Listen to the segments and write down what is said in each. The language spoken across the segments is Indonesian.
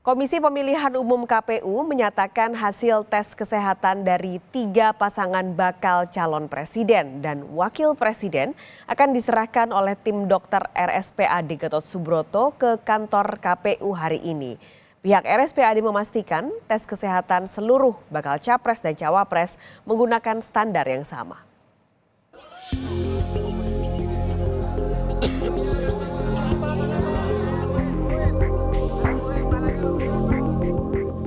Komisi Pemilihan Umum KPU menyatakan hasil tes kesehatan dari 3 pasangan bakal calon presiden dan wakil presiden akan diserahkan oleh tim dokter RSPAD Gatot Subroto ke kantor KPU hari ini. Pihak RSPAD memastikan tes kesehatan seluruh bakal capres dan cawapres menggunakan standar yang sama.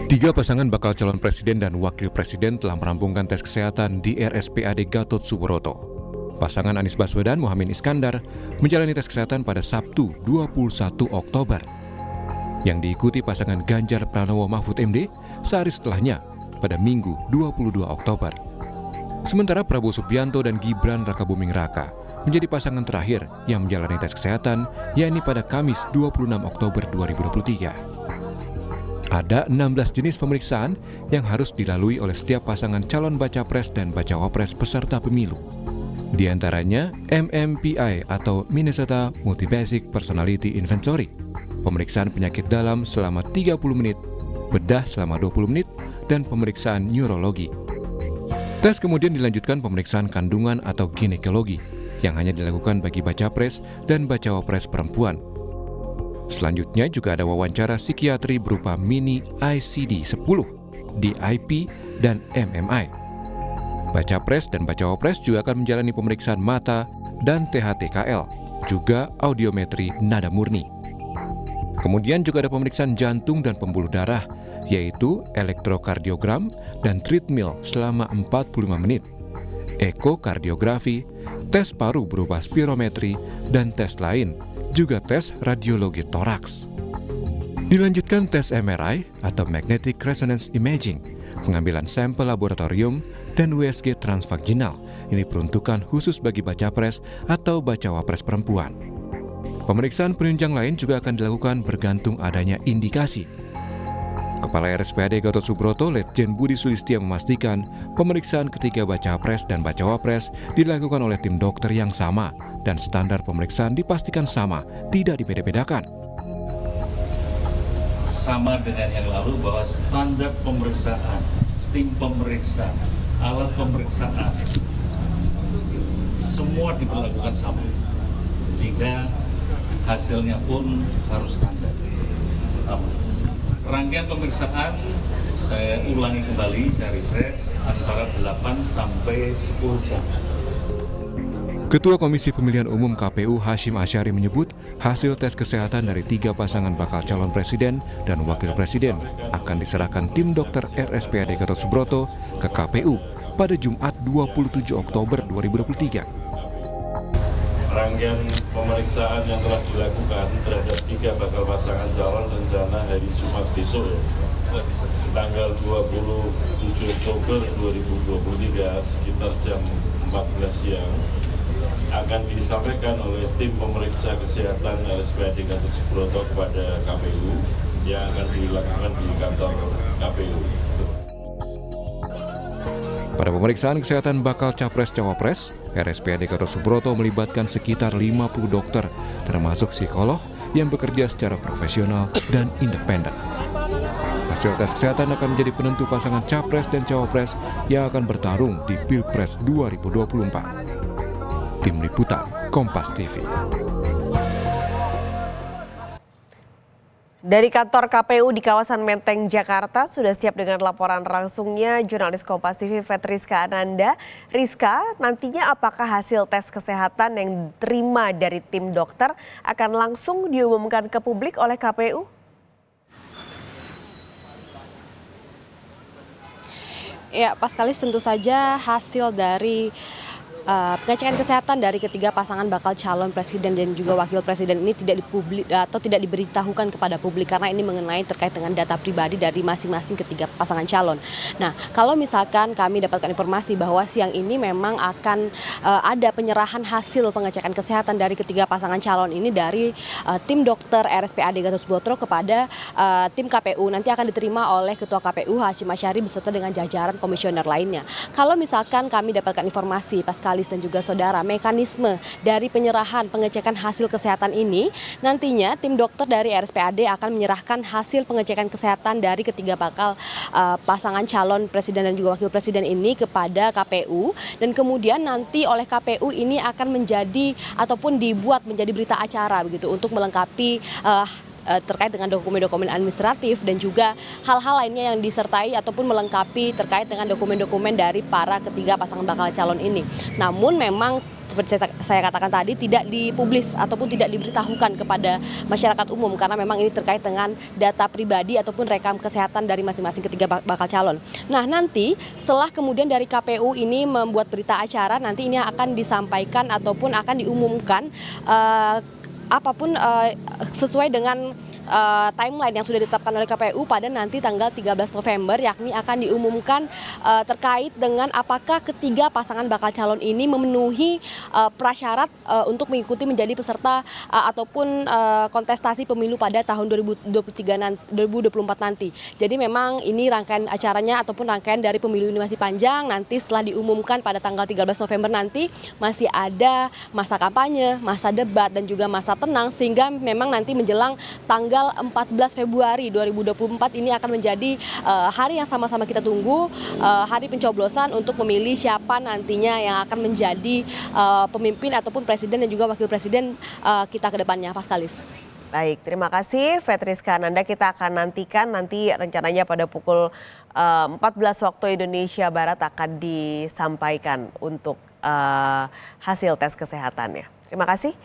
Tiga pasangan bakal calon presiden dan wakil presiden telah merampungkan tes kesehatan di RSPAD Gatot Subroto. Pasangan Anies Baswedan Muhaimin Iskandar menjalani tes kesehatan pada Sabtu 21 Oktober. Yang diikuti pasangan Ganjar Pranowo Mahfud MD sehari setelahnya pada Minggu 22 Oktober. Sementara Prabowo Subianto dan Gibran Rakabuming Raka menjadi pasangan terakhir yang menjalani tes kesehatan, yakni pada Kamis 26 Oktober 2023. Ada 16 jenis pemeriksaan yang harus dilalui oleh setiap pasangan calon baca pres dan bacawa pres peserta pemilu. Di antaranya MMPI atau Minnesota Multibasic Personality Inventory, pemeriksaan penyakit dalam selama 30 menit, bedah selama 20 menit, dan pemeriksaan neurologi. Tes kemudian dilanjutkan pemeriksaan kandungan atau ginekologi yang hanya dilakukan bagi baca pres dan bacawa pres perempuan. Selanjutnya juga ada wawancara psikiatri berupa mini ICD-10, DIP, dan MMI. Baca pres dan bacawa pres juga akan menjalani pemeriksaan mata dan THTKL, juga audiometri nada murni. Kemudian juga ada pemeriksaan jantung dan pembuluh darah, yaitu elektrokardiogram dan treadmill selama 45 menit, ekokardiografi, tes paru berupa spirometri, dan tes lain, juga tes radiologi toraks. Dilanjutkan tes MRI atau Magnetic Resonance Imaging, pengambilan sampel laboratorium, dan USG transvaginal. Ini peruntukan khusus bagi baca pres atau bacawa pres perempuan. Pemeriksaan penunjang lain juga akan dilakukan bergantung adanya indikasi. Kepala RSPAD Gatot Subroto, Letjen Budi Sulistya memastikan pemeriksaan ketiga baca pres dan bacawa pres dilakukan oleh tim dokter yang sama dan standar pemeriksaan dipastikan sama, tidak dibeda-bedakan. Sama dengan yang lalu bahwa standar pemeriksaan, tim pemeriksa, alat pemeriksaan, semua diperlakukan sama. Sehingga hasilnya pun harus standar. Rangkaian pemeriksaan saya ulangi kembali, saya refresh antara 8 sampai 10 jam. Ketua Komisi Pemilihan Umum KPU Hashim Asyari menyebut hasil tes kesehatan dari 3 pasangan bakal calon presiden dan wakil presiden akan diserahkan tim dokter RSPAD Gatot Subroto ke KPU pada Jumat 27 Oktober 2023. Rangkaian pemeriksaan yang telah dilakukan terhadap 3 bakal pasangan calon rencana hari Jumat besok, tanggal 27 Oktober 2023 sekitar jam 14 siang, akan disampaikan oleh tim pemeriksa kesehatan RSPAD Gatot Subroto kepada KPU yang akan dilakukan di kantor KPU. Pada pemeriksaan kesehatan bakal capres-cawapres, RSPAD Gatot Subroto melibatkan sekitar 50 dokter, termasuk psikolog yang bekerja secara profesional dan independen. Hasil tes kesehatan akan menjadi penentu pasangan capres dan cawapres yang akan bertarung di Pilpres 2024. Tim Liputan Kompas TV. Dari kantor KPU di kawasan Menteng, Jakarta, sudah siap dengan laporan langsungnya jurnalis Kompas TV Fetriska Ananda. Rizka, nantinya apakah hasil tes kesehatan yang diterima dari tim dokter akan langsung diumumkan ke publik oleh KPU? Ya, Paskalis, tentu saja hasil dari pengecekan kesehatan dari ketiga pasangan bakal calon presiden dan juga wakil presiden ini tidak dipublik atau tidak diberitahukan kepada publik karena ini mengenai terkait dengan data pribadi dari masing-masing ketiga pasangan calon. Nah, kalau misalkan kami dapatkan informasi bahwa siang ini memang akan ada penyerahan hasil pengecekan kesehatan dari ketiga pasangan calon ini dari tim dokter RSPAD Gatot Subroto kepada tim KPU, nanti akan diterima oleh Ketua KPU Hashim Asyari beserta dengan jajaran komisioner lainnya. Kalau misalkan kami dapatkan informasi, Pascal, Paskalis dan juga saudara, mekanisme dari penyerahan pengecekan hasil kesehatan ini nantinya tim dokter dari RSPAD akan menyerahkan hasil pengecekan kesehatan dari ketiga bakal pasangan calon presiden dan juga wakil presiden ini kepada KPU, dan kemudian nanti oleh KPU ini akan menjadi ataupun dibuat menjadi berita acara begitu untuk melengkapi terkait dengan dokumen-dokumen administratif dan juga hal-hal lainnya yang disertai ataupun melengkapi terkait dengan dokumen-dokumen dari para ketiga pasangan bakal calon ini. Namun memang seperti saya katakan tadi tidak dipublis ataupun tidak diberitahukan kepada masyarakat umum karena memang ini terkait dengan data pribadi ataupun rekam kesehatan dari masing-masing ketiga bakal calon. Nah, nanti setelah kemudian dari KPU ini membuat berita acara, nanti ini akan disampaikan ataupun akan diumumkan apapun sesuai dengan timeline yang sudah ditetapkan oleh KPU pada nanti tanggal 13 November, yakni akan diumumkan terkait dengan apakah ketiga pasangan bakal calon ini memenuhi prasyarat untuk mengikuti menjadi peserta ataupun kontestasi pemilu pada tahun 2024 nanti. Jadi memang ini rangkaian acaranya ataupun rangkaian dari pemilu ini masih panjang. Nanti setelah diumumkan pada tanggal 13 November nanti masih ada masa kampanye, masa debat dan juga masa tenang, sehingga memang nanti menjelang tanggal 14 Februari 2024 ini akan menjadi hari yang sama-sama kita tunggu, hari pencoblosan untuk memilih siapa nantinya yang akan menjadi pemimpin ataupun presiden dan juga wakil presiden kita ke depannya, Paskalis. Baik, terima kasih Fetriska Ananda. Kita akan nantikan nanti rencananya pada pukul 14 waktu Indonesia Barat akan disampaikan untuk hasil tes kesehatannya. Terima kasih.